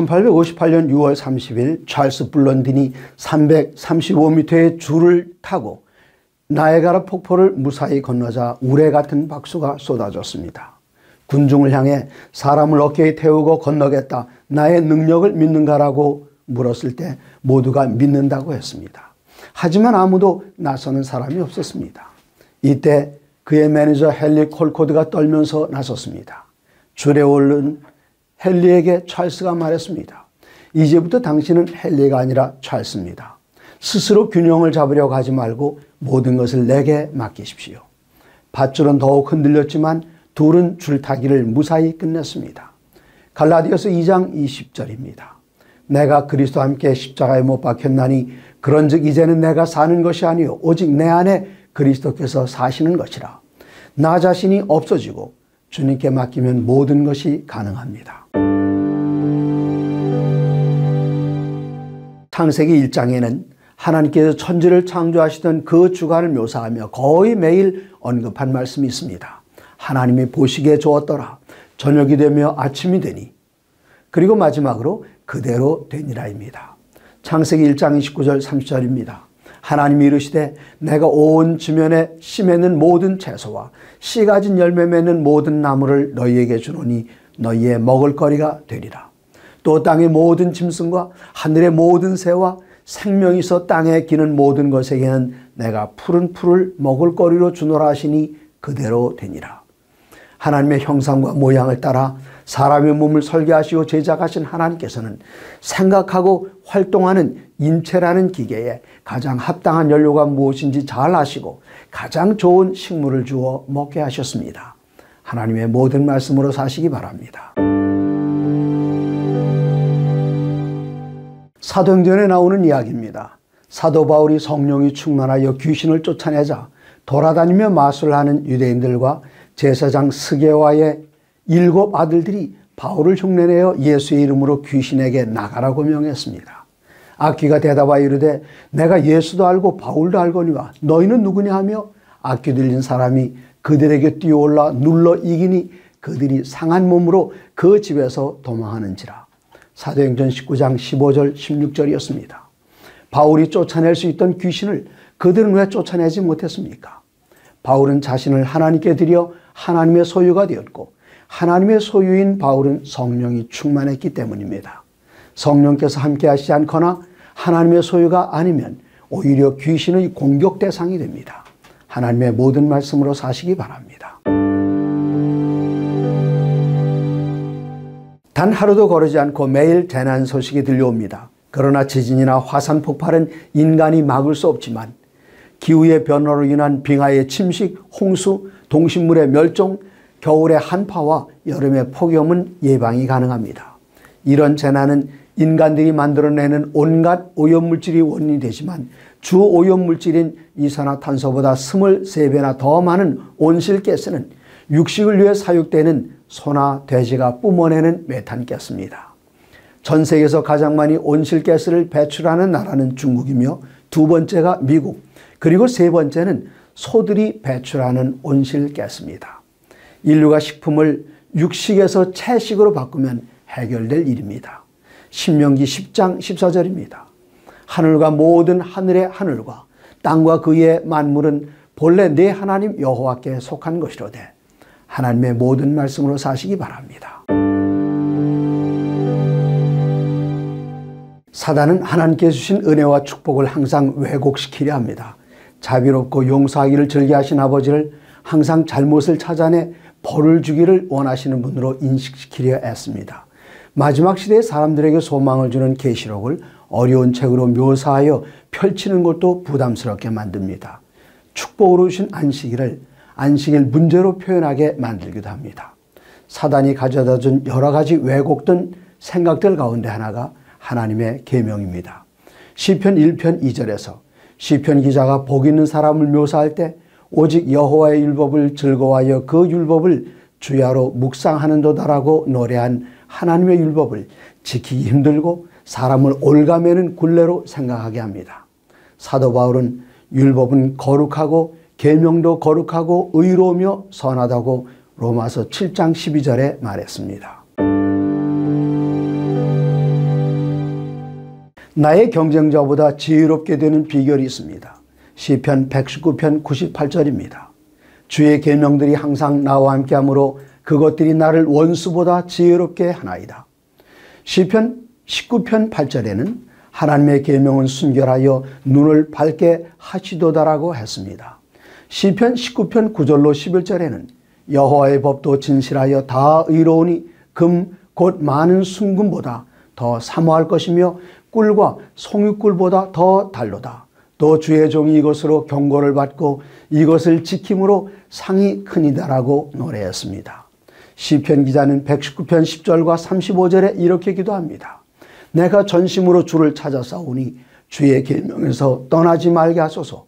1858년 6월 30일 찰스 블런딘이 335m의 줄을 타고 나이아가라 폭포를 무사히 건너자 우레 같은 박수가 쏟아졌습니다. 군중을 향해 사람을 어깨에 태우고 건너겠다, 나의 능력을 믿는가라고 물었을 때 모두가 믿는다고 했습니다. 하지만 아무도 나서는 사람이 없었습니다. 이때 그의 매니저 헨리 콜코드가 떨면서 나섰습니다. 줄에 오른 헨리에게 찰스가 말했습니다. 이제부터 당신은 헨리가 아니라 찰스입니다. 스스로 균형을 잡으려고 하지 말고 모든 것을 내게 맡기십시오. 밧줄은 더욱 흔들렸지만 둘은 줄타기를 무사히 끝냈습니다. 갈라디아서 2장 20절입니다. 내가 그리스도와 함께 십자가에 못 박혔나니 그런즉 이제는 내가 사는 것이 아니요 오직 내 안에 그리스도께서 사시는 것이라. 나 자신이 없어지고 주님께 맡기면 모든 것이 가능합니다. 창세기 1장에는 하나님께서 천지를 창조하시던 그 주간을 묘사하며 거의 매일 언급한 말씀이 있습니다. 하나님이 보시기에 좋았더라. 저녁이 되며 아침이 되니. 그리고 마지막으로 그대로 되니라입니다. 창세기 1장 29절 30절입니다. 하나님이 이르시되 내가 온 지면에 씨 맺는 모든 채소와 씨 가진 열매 맺는 모든 나무를 너희에게 주노니 너희의 먹을거리가 되리라. 또 땅의 모든 짐승과 하늘의 모든 새와 생명이 있어 땅에 기는 모든 것에게는 내가 푸른 풀을 먹을거리로 주노라 하시니 그대로 되니라. 하나님의 형상과 모양을 따라 사람의 몸을 설계하시고 제작하신 하나님께서는 생각하고 활동하는 인체라는 기계에 가장 합당한 연료가 무엇인지 잘 아시고 가장 좋은 식물을 주어 먹게 하셨습니다. 하나님의 모든 말씀으로 사시기 바랍니다. 사도행전에 나오는 이야기입니다. 사도 바울이 성령이 충만하여 귀신을 쫓아내자 돌아다니며 마술하는 유대인들과 제사장 스게와의 7 아들들이 바울을 흉내내어 예수의 이름으로 귀신에게 나가라고 명했습니다. 악귀가 대답하여 이르되 내가 예수도 알고 바울도 알거니와 너희는 누구냐 하며 악귀 들린 사람이 그들에게 뛰어올라 눌러 이기니 그들이 상한 몸으로 그 집에서 도망하는지라. 사도행전 19장 15절 16절이었습니다. 바울이 쫓아낼 수 있던 귀신을 그들은 왜 쫓아내지 못했습니까? 바울은 자신을 하나님께 드려 하나님의 소유가 되었고 하나님의 소유인 바울은 성령이 충만했기 때문입니다. 성령께서 함께 하시지 않거나 하나님의 소유가 아니면 오히려 귀신의 공격 대상이 됩니다. 하나님의 모든 말씀으로 사시기 바랍니다. 단 하루도 거르지 않고 매일 재난 소식이 들려옵니다. 그러나 지진이나 화산 폭발은 인간이 막을 수 없지만 기후의 변화로 인한 빙하의 침식, 홍수, 동식물의 멸종, 겨울의 한파와 여름의 폭염은 예방이 가능합니다. 이런 재난은 인간들이 만들어내는 온갖 오염물질이 원인이 되지만 주 오염물질인 이산화탄소보다 23배나 더 많은 온실가스는 육식을 위해 사육되는 소나 돼지가 뿜어내는 메탄가스입니다. 전 세계에서 가장 많이 온실가스를 배출하는 나라는 중국이며 두 번째가 미국, 그리고 세 번째는 소들이 배출하는 온실가스입니다. 인류가 식품을 육식에서 채식으로 바꾸면 해결될 일입니다. 신명기 10장 14절입니다. 하늘과 모든 하늘의 하늘과 땅과 그의 만물은 본래 내 하나님 여호와께 속한 것이로되 하나님의 모든 말씀으로 사시기 바랍니다. 사단은 하나님께 주신 은혜와 축복을 항상 왜곡시키려 합니다. 자비롭고 용서하기를 즐겨하신 아버지를 항상 잘못을 찾아내 벌을 주기를 원하시는 분으로 인식시키려 애씁니다. 마지막 시대에 사람들에게 소망을 주는 계시록을 어려운 책으로 묘사하여 펼치는 것도 부담스럽게 만듭니다. 축복으로 주신 안식일을 안식일 문제로 표현하게 만들기도 합니다. 사단이 가져다 준 여러 가지 왜곡된 생각들 가운데 하나가 하나님의 계명입니다. 시편 1편 2절에서 시편 기자가 복 있는 사람을 묘사할 때 오직 여호와의 율법을 즐거워하여 그 율법을 주야로 묵상하는도다라고 노래한 하나님의 율법을 지키기 힘들고 사람을 올가매는 굴레로 생각하게 합니다. 사도 바울은 율법은 거룩하고 계명도 거룩하고 의로우며 선하다고 로마서 7장 12절에 말했습니다. 나의 경쟁자보다 지혜롭게 되는 비결이 있습니다. 시편 119편 98절입니다. 주의 계명들이 항상 나와 함께하므로 그것들이 나를 원수보다 지혜롭게 하나이다. 시편 19편 8절에는 하나님의 계명은 순결하여 눈을 밝게 하시도다라고 했습니다. 시편 19편 9절로 11절에는 여호와의 법도 진실하여 다 의로우니 금 곧 많은 순금보다 더 사모할 것이며 꿀과 송유꿀보다 더 달로다. 또 주의 종이 이것으로 경고를 받고 이것을 지킴으로 상이 크니다라고 노래했습니다. 시편 기자는 119편 10절과 35절에 이렇게 기도합니다. 내가 전심으로 주를 찾아 싸우니 주의 계명에서 떠나지 말게 하소서.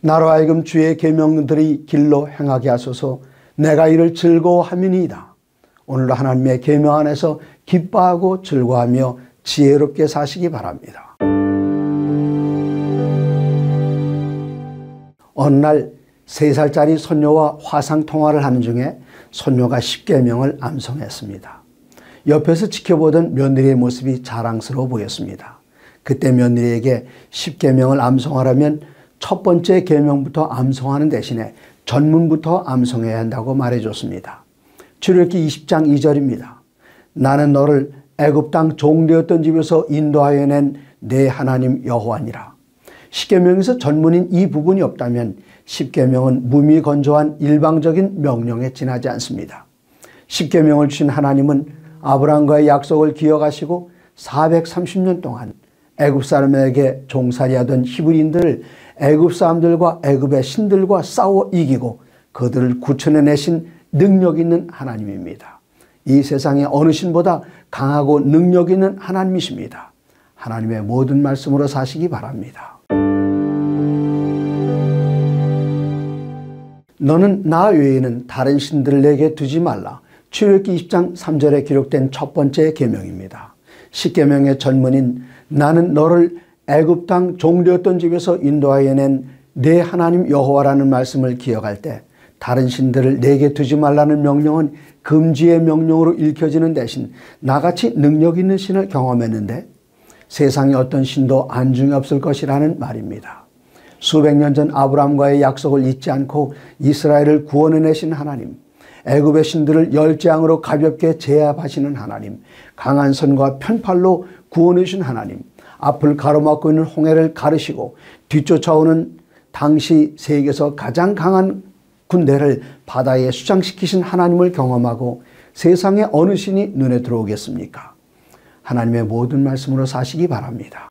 나로 하여금 주의 계명들이 길로 행하게 하소서. 내가 이를 즐거워함이니이다. 오늘도 하나님의 계명 안에서 기뻐하고 즐거워하며 지혜롭게 사시기 바랍니다. 어느 날 3살짜리 손녀와 화상통화를 하는 중에 손녀가 십계명을 암송했습니다. 옆에서 지켜보던 며느리의 모습이 자랑스러워 보였습니다. 그때 며느리에게 십계명을 암송하려면 첫 번째 계명부터 암송하는 대신에 전문부터 암송해야 한다고 말해줬습니다. 출애굽기 20장 2절입니다. 나는 너를 애굽 땅 종되었던 집에서 인도하여 낸 내 하나님 여호와니라. 십계명에서 전문인 이 부분이 없다면 십계명은 무미건조한 일방적인 명령에 지나지 않습니다. 십계명을 주신 하나님은 아브라함과의 약속을 기억하시고 430년 동안 애굽 사람에게 종살이하던 히브리인들을 애굽 사람들과 애굽의 신들과 싸워 이기고 그들을 구천해내신 능력 있는 하나님입니다. 이 세상의 어느 신보다 강하고 능력 있는 하나님이십니다. 하나님의 모든 말씀으로 사시기 바랍니다. 너는 나 외에는 다른 신들을 내게 두지 말라. 출애굽기 20장 3절에 기록된 첫 번째 계명입니다. 십계명의 전문인 나는 너를 애굽 땅 종되었던 집에서 인도하여 낸 내 하나님 여호와라는 말씀을 기억할 때 다른 신들을 내게 두지 말라는 명령은 금지의 명령으로 읽혀지는 대신 나같이 능력 있는 신을 경험했는데 세상에 어떤 신도 안중에 없을 것이라는 말입니다. 수백 년 전 아브라함과의 약속을 잊지 않고 이스라엘을 구원해내신 하나님, 애굽의 신들을 열재앙으로 가볍게 제압하시는 하나님, 강한 손과 편팔로 구원해주신 하나님, 앞을 가로막고 있는 홍해를 가르시고 뒤쫓아오는 당시 세계에서 가장 강한 군대를 바다에 수장시키신 하나님을 경험하고 세상의 어느 신이 눈에 들어오겠습니까? 하나님의 모든 말씀으로 사시기 바랍니다.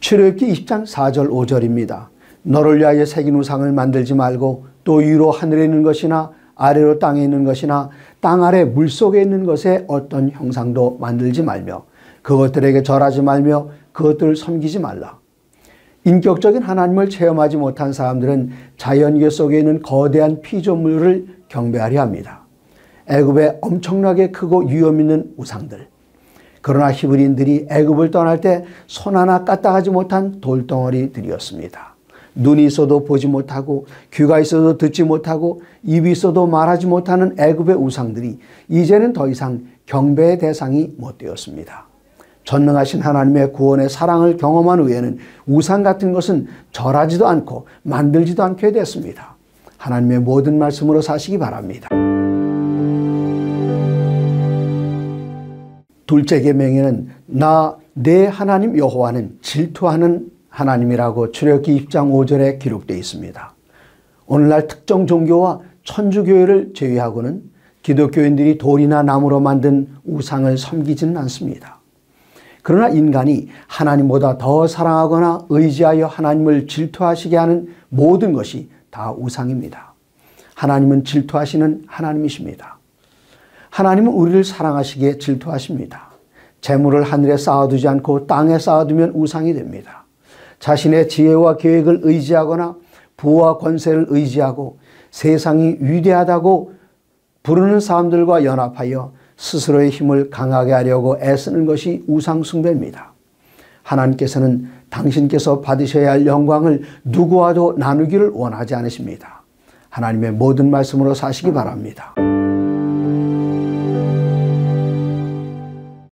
출애굽기 20장 4절 5절입니다. 너를 위하여 새긴 우상을 만들지 말고 또 위로 하늘에 있는 것이나 아래로 땅에 있는 것이나 땅 아래 물속에 있는 것에 어떤 형상도 만들지 말며 그것들에게 절하지 말며 그것들을 섬기지 말라. 인격적인 하나님을 체험하지 못한 사람들은 자연계 속에 있는 거대한 피조물을 경배하려 합니다. 애굽에 엄청나게 크고 위험 있는 우상들. 그러나 히브리인들이 애굽을 떠날 때 손 하나 까딱하지 못한 돌덩어리들이었습니다. 눈이 있어도 보지 못하고 귀가 있어도 듣지 못하고 입이 있어도 말하지 못하는 애굽의 우상들이 이제는 더 이상 경배의 대상이 못 되었습니다. 전능하신 하나님의 구원의 사랑을 경험한 후에는 우상 같은 것은 절하지도 않고 만들지도 않게 됐습니다. 하나님의 모든 말씀으로 사시기 바랍니다. 둘째 계명에는 내 하나님 여호와는 질투하는 하나님이라고 출애굽기 20장 5절에 기록되어 있습니다. 오늘날 특정 종교와 천주교회를 제외하고는 기독교인들이 돌이나 나무로 만든 우상을 섬기지는 않습니다. 그러나 인간이 하나님보다 더 사랑하거나 의지하여 하나님을 질투하시게 하는 모든 것이 다 우상입니다. 하나님은 질투하시는 하나님이십니다. 하나님은 우리를 사랑하시기에 질투하십니다. 재물을 하늘에 쌓아두지 않고 땅에 쌓아두면 우상이 됩니다. 자신의 지혜와 계획을 의지하거나 부와 권세를 의지하고 세상이 위대하다고 부르는 사람들과 연합하여 스스로의 힘을 강하게 하려고 애쓰는 것이 우상 숭배입니다. 하나님께서는 당신께서 받으셔야 할 영광을 누구와도 나누기를 원하지 않으십니다. 하나님의 모든 말씀으로 사시기 바랍니다.